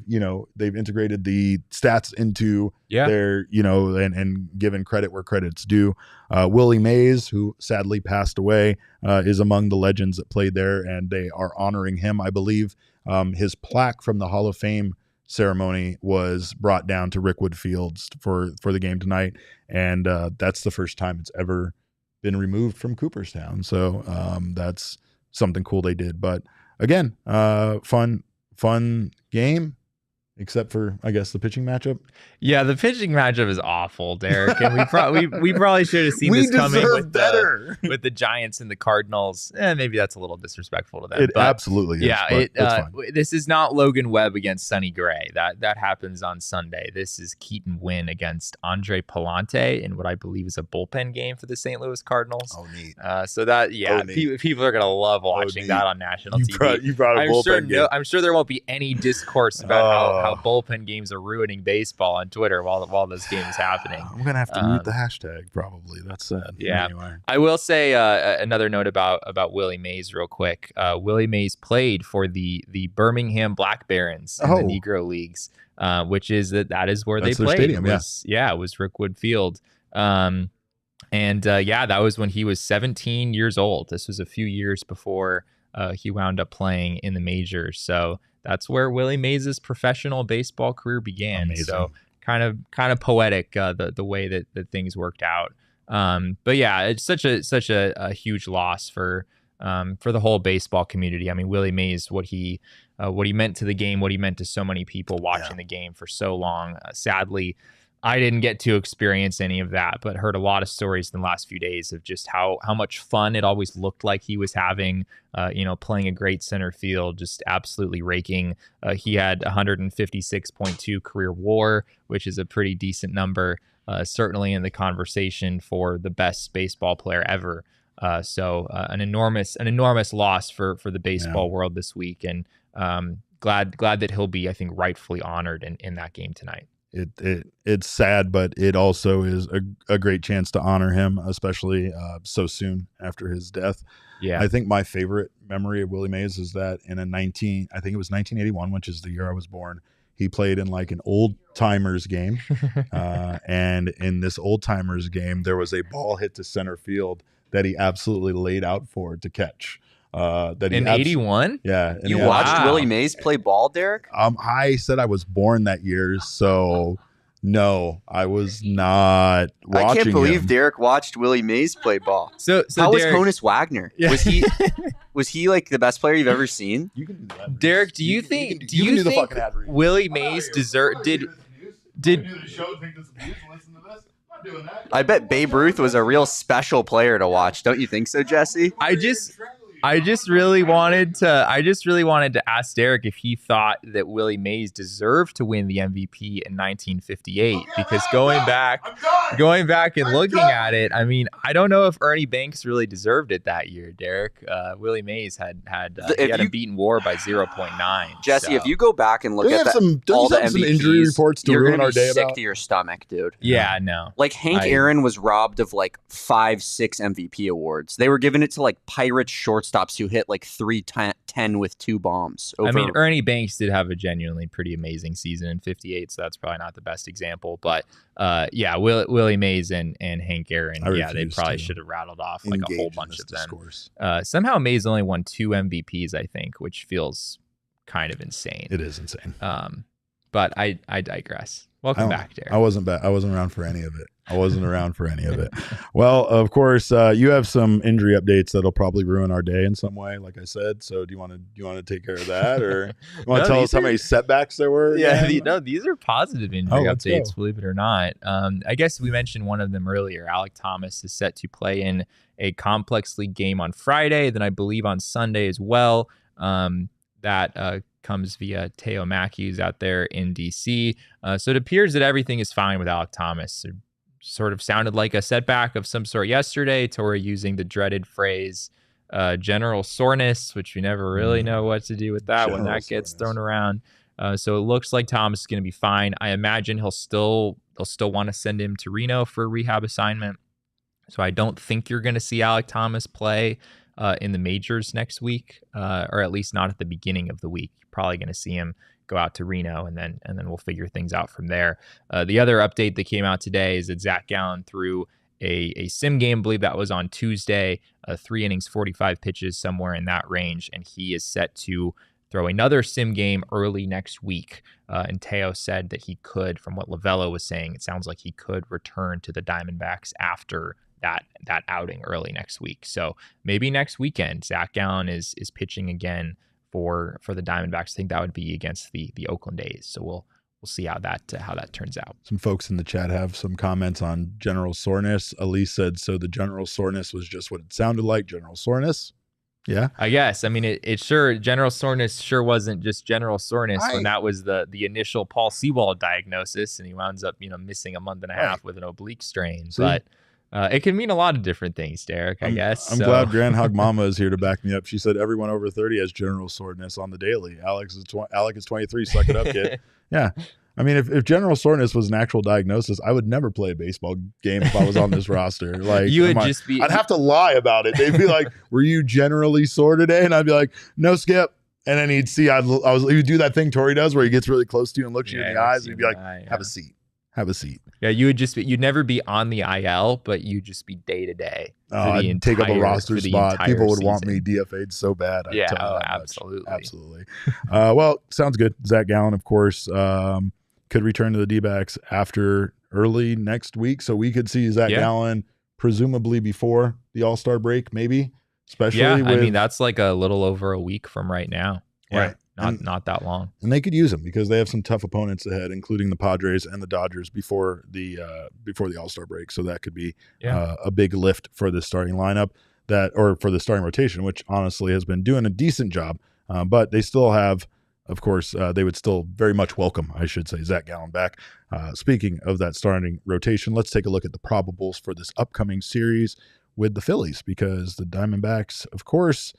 integrated the stats into their, and given credit where credit's due. Willie Mays, who sadly passed away, is among the legends that played there, and they are honoring him. I believe his plaque from the Hall of Fame ceremony was brought down to Rick Woodfield for the game tonight, and that's the first time it's ever been removed from Cooperstown. So that's something cool they did. But again, fun game, except for, I guess, the pitching matchup. Yeah, the pitching matchup is awful, Derek, and we probably should have seen this coming with the Giants and the Cardinals. Maybe that's a little disrespectful to them. It absolutely is. Yeah, this is not Logan Webb against Sonny Gray. That happens on Sunday. This is Keaton Wynn against Andre Palante in what I believe is a bullpen game for the St. Louis Cardinals. Oh, neat. So that, people are gonna love watching that on national TV. You brought a bullpen game. I'm sure there won't be any discourse about how bullpen games are ruining baseball on Twitter while this game is happening. I'm gonna have to mute the hashtag, probably. That's sad. Yeah. Anyway. I will say another note about Willie Mays real quick. Willie Mays played for the Birmingham Black Barons in the Negro Leagues, which is that is where That's they played. Stadium, it was Rickwood Field. And that was when he was 17 years old. This was a few years before he wound up playing in the majors. So that's where Willie Mays' professional baseball career began. Amazing. So kind of poetic, the way that things worked out. But yeah, it's such a huge loss for the whole baseball community. I mean, Willie Mays, what he meant to the game, what he meant to so many people watching the game for so long. Sadly, I didn't get to experience any of that, but heard a lot of stories in the last few days of just how much fun it always looked like he was having, playing a great center field, just absolutely raking. He had 156.2 career WAR, which is a pretty decent number, certainly in the conversation for the best baseball player ever. So an enormous loss for the baseball world this week, and glad that he'll be, I think, rightfully honored in that game tonight. It's sad, but it also is a great chance to honor him, especially so soon after his death. Yeah, I think my favorite memory of Willie Mays is that I think it was 1981, which is the year I was born. He played in like an old timers game, and in this old timers game, there was a ball hit to center field that he absolutely laid out for to catch. In 81? Yeah. You watched Willie Mays play ball, Derek? I said I was born that year, so no, I was not watching. I can't believe him. Derek watched Willie Mays play ball. So how Derek, was Honus Wagner? Yeah. Was he like the best player you've ever seen? You can do that. Derek, do you think the fucking ad read. Willie Mays did I bet Babe Ruth was a real special player to watch. Don't you think so, Jesse? I just really wanted to ask Derek if he thought that Willie Mays deserved to win the MVP in 1958, because going back and looking at it, I mean, I don't know if Ernie Banks really deserved it that year, Derek. Willie Mays had a beaten WAR by 0.9. Jesse, if you go back and look at all the MVPs, some injury reports to ruin our day sick about? To your stomach, dude. Yeah, no. Like Hank Aaron was robbed of like 5-6 MVP awards. They were giving it to like Pirates shortstops who hit like 310 with 2 bombs. I mean, Ernie Banks did have a genuinely pretty amazing season in 58, so that's probably not the best example. But Willie Mays and Hank Aaron, they probably should have rattled off like a whole bunch of them. Somehow Mays only won 2 MVPs, I think, which feels kind of insane. It is insane. But I digress. Welcome back, Derek. I wasn't around for any of it. I wasn't around for any of it. Well, of course, you have some injury updates that'll probably ruin our day in some way, like I said. So do you want to take care of that, or you want to tell us how many setbacks there were? Yeah, these are positive injury updates, believe it or not. I guess we mentioned one of them earlier. Alek Thomas is set to play in a complex league game on Friday, then I believe on Sunday as well. That comes via Teo Matthews out there in DC. So it appears that everything is fine with Alek Thomas. It sort of sounded like a setback of some sort yesterday. Torrey using the dreaded phrase general soreness, which we never really know what to do with that when that gets thrown around. So it looks like Thomas is going to be fine. I imagine they'll still want to send him to Reno for a rehab assignment. So I don't think you're going to see Alek Thomas play in the majors next week, or at least not at the beginning of the week. You're probably going to see him go out to Reno, and then we'll figure things out from there. The other update that came out today is that Zach Gallen threw a sim game, I believe that was on Tuesday, 3 innings, 45 pitches, somewhere in that range, and he is set to throw another sim game early next week. And Teo said that he could, from what Lovello was saying, it sounds like he could return to the Diamondbacks after that outing early next week. So maybe next weekend, Zach Gallen is pitching again for the Diamondbacks. I think that would be against the Oakland A's. So we'll see how that turns out. Some folks in the chat have some comments on general soreness. Elise said, so the general soreness was just what it sounded like, general soreness. Yeah, I guess. I mean, it sure, general soreness sure wasn't just general soreness when that was the initial Paul Sewald diagnosis, and he winds up missing a month and a half with an oblique strain. See? But it can mean a lot of different things, Derek, I guess. I'm glad Groundhog Mama is here to back me up. She said everyone over 30 has general soreness on the daily. Alek is 23. Suck it up, kid. Yeah. I mean, if general soreness was an actual diagnosis, I would never play a baseball game if I was on this roster. Like, you would just be. I'd have to lie about it. They'd be like, "Were you generally sore today?" And I'd be like, "No, Skip." And then he'd see he would do that thing Torrey does, where he gets really close to you and looks you in the eyes, and he'd be like, "Have a seat. Have a seat." Yeah, you'd never be on the IL, but you'd just be day to day. I'd take up a roster spot. People would want me DFA'd so bad. Absolutely. Well, sounds good. Zach Gallen, of course, could return to the D-backs after early next week. So we could see Zach Gallen presumably before the All-Star break, maybe. Especially I mean, that's like a little over a week from right now. Yeah. Right. Not that long. And they could use him because they have some tough opponents ahead, including the Padres and the Dodgers before the All-Star break. So that could be a big lift for the starting lineup or for the starting rotation, which honestly has been doing a decent job. But they still have, of course, they would still very much welcome, I should say, Zach Gallen back. Speaking of that starting rotation, let's take a look at the probables for this upcoming series with the Phillies, because the Diamondbacks, of course,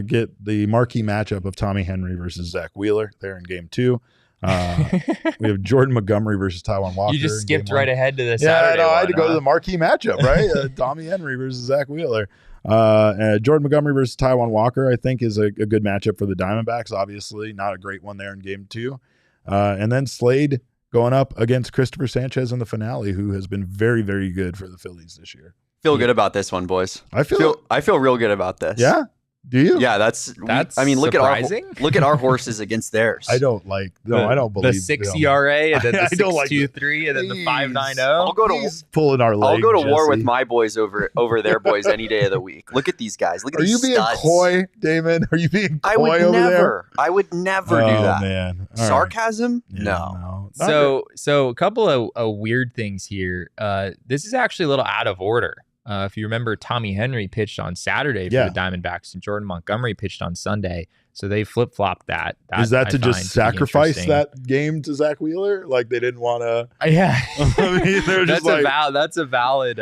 get the marquee matchup of Tommy Henry versus Zach Wheeler there in game 2. We have Jordan Montgomery versus Taijuan Walker. You just skipped right ahead to the Saturday. I had to go to the marquee matchup, right? Tommy Henry versus Zach Wheeler. Jordan Montgomery versus Taijuan Walker, I think, is a good matchup for the Diamondbacks. Obviously, not a great one there in game 2. And then Slade going up against Christopher Sanchez in the finale, who has been very, very good for the Phillies this year. Feel good about this one, boys. I feel real good about this. Yeah. Do you? Yeah, that's. I mean, look surprising. Look at our horses against theirs. I don't believe the 6 ERA and then the 6.23 and then the 5.90. I'll go to pulling our leg. I'll go to war with my boys over their boys any day of the week. Look at these guys. Look at these studs. Are you being coy, Damon? Are you being coy over there? I would never do that. Man. All Sarcasm? Right. No. So a couple of weird things here. This is actually a little out of order. If you remember, Tommy Henry pitched on Saturday for the Diamondbacks, and Jordan Montgomery pitched on Sunday. So they flip-flopped that. Is that to just sacrifice that game to Zach Wheeler? Like they didn't want to? Yeah. I mean, they're just that's a valid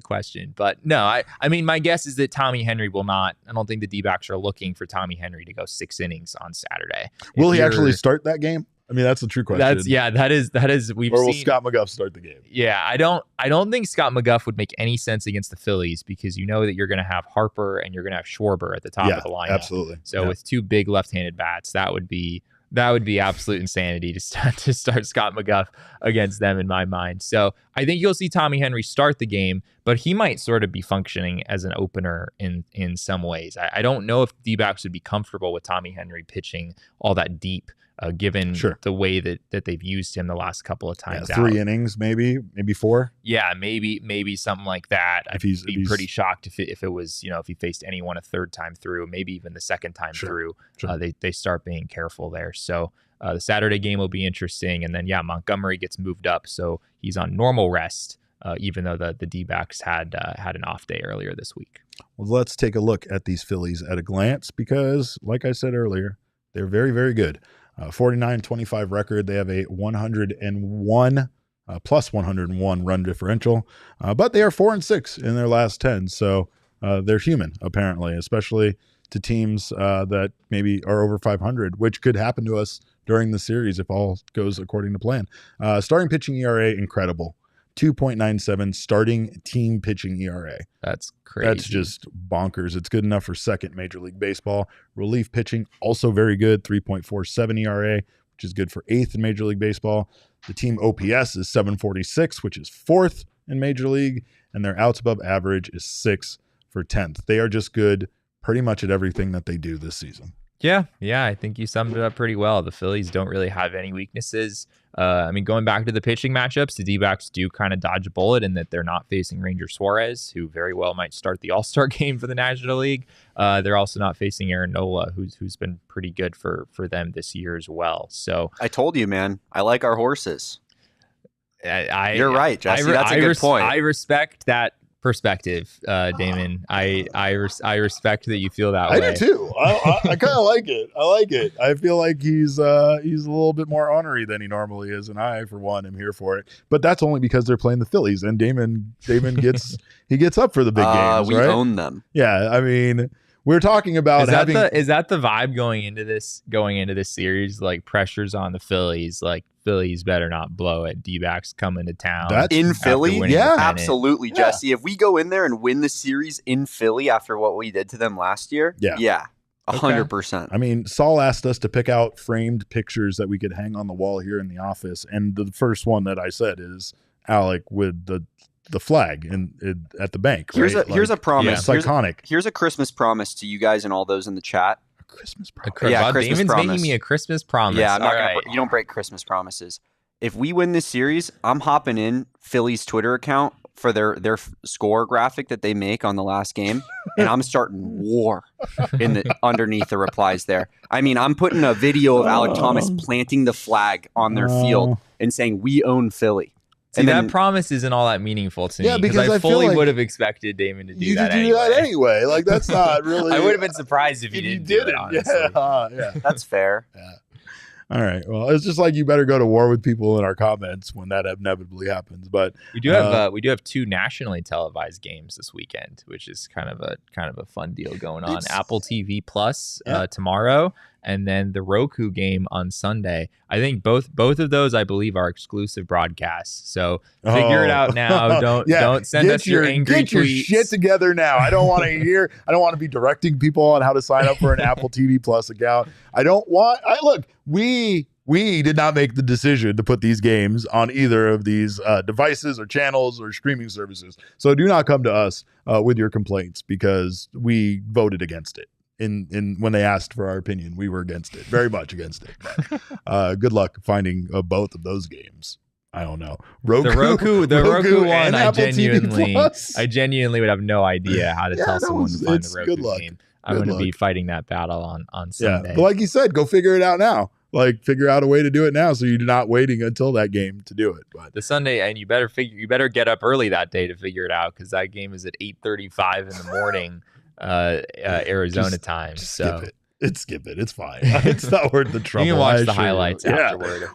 question. But no, I mean, my guess is that Tommy Henry will not. I don't think the D-backs are looking for Tommy Henry to go 6 innings on Saturday. Will he actually start that game? I mean, that's a true question. That is. Or will Scott McGough start the game? Yeah, I don't think Scott McGough would make any sense against the Phillies, because you know that you're going to have Harper and you're going to have Schwarber at the top of the lineup. Absolutely. So with 2 big left-handed bats, that would be absolute insanity to start Scott McGough against them in my mind. So I think you'll see Tommy Henry start the game, but he might sort of be functioning as an opener in some ways. I don't know if D-backs would be comfortable with Tommy Henry pitching all that deep given the way that they've used him the last couple of times. 3 innings, maybe 4. Yeah, maybe something like that. I'd be pretty shocked if it was, if he faced anyone a third time through, maybe even the second time through. They start being careful there. So the Saturday game will be interesting. And then, Montgomery gets moved up. So he's on normal rest, even though the D-backs had an off day earlier this week. Well, let's take a look at these Phillies at a glance because, like I said earlier, they're very, very good. 49-25 record. They have a 101 plus 101 run differential, but they are 4-6 in their last 10. So they're human, apparently, especially to teams that maybe are over 500, which could happen to us during the series if all goes according to plan. Starting pitching ERA, incredible. 2.97 starting team pitching ERA. That's crazy. That's just bonkers. It's good enough for second Major League Baseball. Relief pitching, also very good, 3.47 ERA, which is good for eighth in Major League Baseball. The team OPS is 746, which is fourth in Major League, and their outs above average is 6 for 10th. They are just good pretty much at everything that they do this season. Yeah, I think you summed it up pretty well. The Phillies don't really have any weaknesses. Going back to the pitching matchups, the D-backs do kind of dodge a bullet in that they're not facing Ranger Suarez, who very well might start the All-Star game for the National League. They're also not facing Aaron Nola, who's been pretty good for them this year as well. So I told you, man, I like our horses. You're right, Jesse. That's a good point. I respect that perspective, Damon. I respect that you feel that way. I do too. I kind of like it. I like it. I feel like he's a little bit more ornery than he normally is, and I, for one, am here for it. But that's only because they're playing the Phillies, and Damon gets up for the big games. We right? own them. Yeah, I mean, we're talking about is that the vibe going into this series? Like, pressure's on the Phillies. Like, Phillies better not blow it. D-backs coming to town. That's in Philly? Yeah. Absolutely, Jesse. If we go in there and win the series in Philly after what we did to them last year, 100%. I mean, Saul asked us to pick out framed pictures that we could hang on the wall here in the office, and the first one that I said is Alec with the flag at the bank. Here's a promise. Yeah. It's iconic. Here's a Christmas promise to you guys and all those in the chat. Christmas promise. Christmas Damon's promise. making me a Christmas promise. Yeah, I'm not gonna. You don't break Christmas promises. If we win this series, I'm hopping in Philly's Twitter account for their score graphic that they make on the last game, and I'm starting war underneath the replies there. I mean, I'm putting a video of Alec Thomas planting the flag on their field and saying, "We own Philly." See, that promise isn't all that meaningful to me because I fully would have expected Damon to do that anyway. Like, that's not really. I would have been surprised if he didn't do it, honestly. Yeah. That's fair. Yeah. All right. Well, it's just like you better go to war with people in our comments when that inevitably happens. But we do have 2 nationally televised games this weekend, which is kind of a fun deal going on. Apple TV Plus tomorrow, and then the Roku game on Sunday. I think both of those, I believe, are exclusive broadcasts. So figure it out now. Don't send us your angry tweets. Get your shit together now. I don't want to hear. I don't want to be directing people on how to sign up for an Apple TV Plus account. We did not make the decision to put these games on either of these devices or channels or streaming services. So do not come to us with your complaints because we voted against it. In when they asked for our opinion, we were against it, very much against it. But, good luck finding both of those games. I don't know. The Roku one, I genuinely would have no idea how to tell someone to find the Roku game. I'm going to be fighting that battle on Sunday. But like you said, go figure it out now. Like, figure out a way to do it now, so you're not waiting until that game to do it. But the Sunday, and you better get up early that day to figure it out because that game is at 8:35 in the morning. Arizona time. Skip it. It's fine. It's not worth the trouble. You can watch the highlights afterward.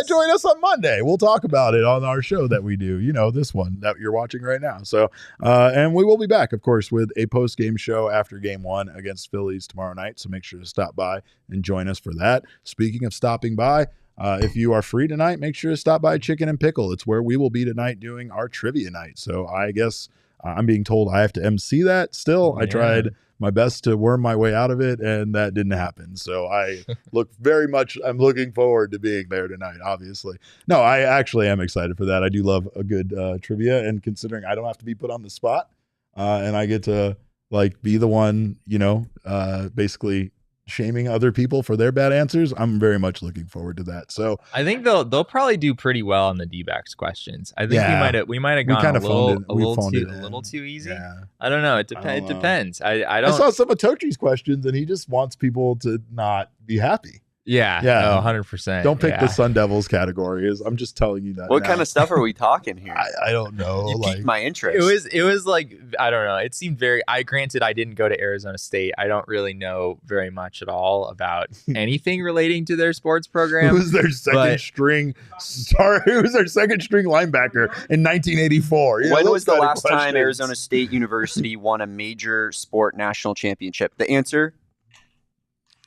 Join us on Monday. We'll talk about it on our show that we do. You know, this one that you're watching right now. So, and we will be back, of course, with a post-game show after Game 1 against Phillies tomorrow night. So make sure to stop by and join us for that. Speaking of stopping by, if you are free tonight, make sure to stop by Chicken and Pickle. It's where we will be tonight doing our trivia night. So I guess I'm being told I have to MC that still. I tried my best to worm my way out of it, and that didn't happen. So I'm looking forward to being there tonight, obviously. No, I actually am excited for that. I do love a good trivia, and considering I don't have to be put on the spot, and I get to be the one, basically shaming other people for their bad answers, I'm very much looking forward to that. So I think they'll probably do pretty well on the D-backs questions. I think we might have gone a little too easy. Yeah. I don't know. It depends. I saw some of Tochi's questions, and he just wants people to not be happy. Yeah. Yeah. 100%. Don't pick the Sun Devils category. I'm just telling you that. What kind of stuff are we talking here? I don't know. You piqued my interest. It was like, I don't know. It seemed granted, I didn't go to Arizona State. I don't really know very much at all about anything relating to their sports program. Who's their second string linebacker in 1984? When was the last time Arizona State University won a major sport national championship? The answer?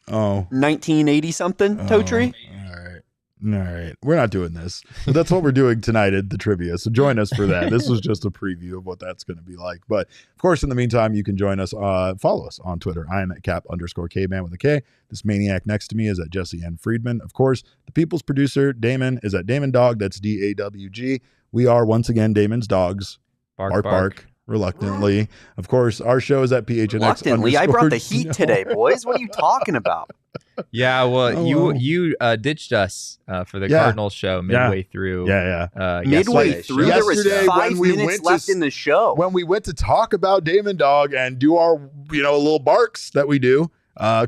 1980 something, Totri. All right. We're not doing this. But that's what we're doing tonight at the trivia. So join us for that. This was just a preview of what that's going to be like. But of course, in the meantime, you can join us. Follow us on Twitter. I am at cap_Kman with a K. This maniac next to me is at Jesse N. Friedman. Of course, the people's producer, Damon, is at Damon Dog. That's DAWG. We are once again Damon's dogs. Bark. Reluctantly. Of course, our show is at PHNX. Reluctantly? I brought the heat today, boys. What are you talking about? Yeah, well, you ditched us for the Cardinals show midway through. Midway through, there was 5 minutes left in the show. When we went to talk about Damon Dog and do our little barks that we do,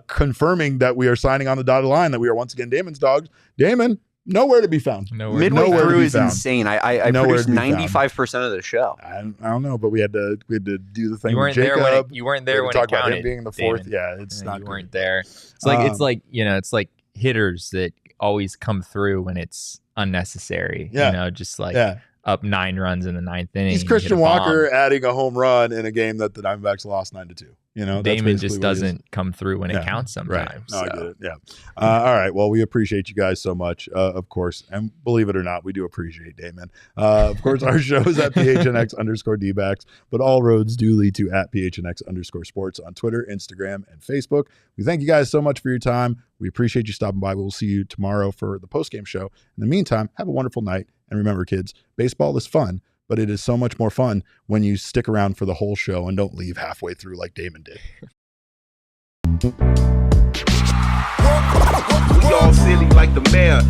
confirming that we are signing on the dotted line, that we are once again Damon's dogs. Damon, nowhere to be found. Midway through is insane. I produced 95% of the show. I don't know, but we had to do the thing. You weren't with Jacob. there when you weren't there when talk it counted. about him being the fourth. Damon. Yeah, it's not. You good. weren't there. It's like hitters that always come through when it's unnecessary. Yeah. Up 9 runs in the 9th inning. He's Christian Walker adding a home run in a game that the Diamondbacks lost 9-2. Damon just doesn't come through when it counts sometimes. Right. No, I get it. Yeah. All right. Well, we appreciate you guys so much, of course. And believe it or not, we do appreciate Damon. Of course, our show is at PHNX_D-backs, but all roads do lead to at PHNX_sports on Twitter, Instagram, and Facebook. We thank you guys so much for your time. We appreciate you stopping by. We'll see you tomorrow for the postgame show. In the meantime, have a wonderful night. And remember, kids, baseball is fun, but it is so much more fun when you stick around for the whole show and don't leave halfway through like Damon did. We all silly like the mayor.